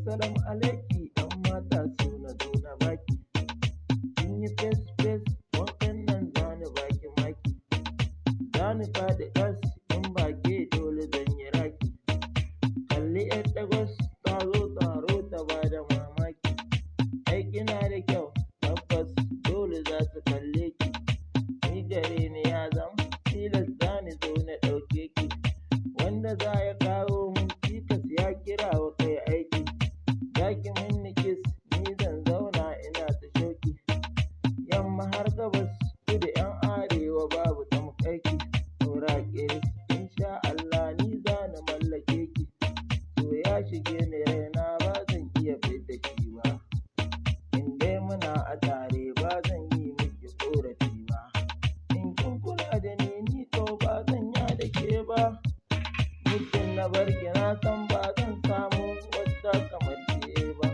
Assalamu alaiki ɗan mata so na zo na baki. Kin yi fes fes wankan nan zani baki maki. Zani faɗi ƙas in ba ke dole zan yi raki. Kalli yar ɗagwas ta zo taro ta bada mamaki. Ai kina da kyau tabbas dole za su kalle ki. Ni gare ni ya zam tilas zani zo na ɗauke ki. Wanda za ya kawo mun cikas ya kira wa kai aiki. Zaki minni kiss ni zan zauna ina ta shauki. Yamma har gabas kudu yan arewa babu tamkarki. Saura kiris insha Allah ni zani mallake ki. So ya shige ni raina ba zan iya fidda shi ba. In dai muna a tare ba zan yi miki ƙorafi ba. In kin kula da ni to ba zan ya da ke ba. Muddin na barki na san ba zan samu wata kamar ke ba.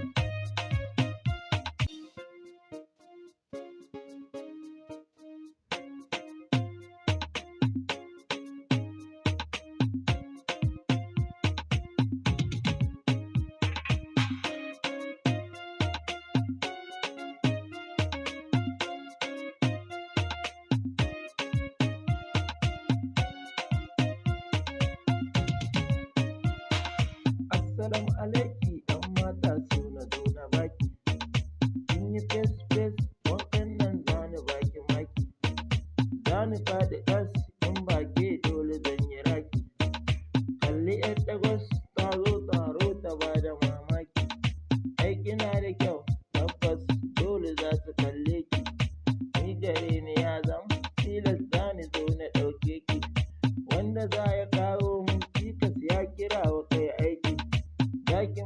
Assalamu alaiki ɗan mata so na zo na baki. Kin yi fes fes wankan nan zani baki maki. Zani faɗi ƙas in ba ke dole zan yi raki. Kalli yar ɗagwas ta zo taro ta bada mamaki. Ai kina da kyau tabbas dole za su kalle ki. Ni gare ni ya zam tilas zani zo na ɗauke ki. Wanda za ya kawo mun cikas ya kira wa kai aiki. Zaki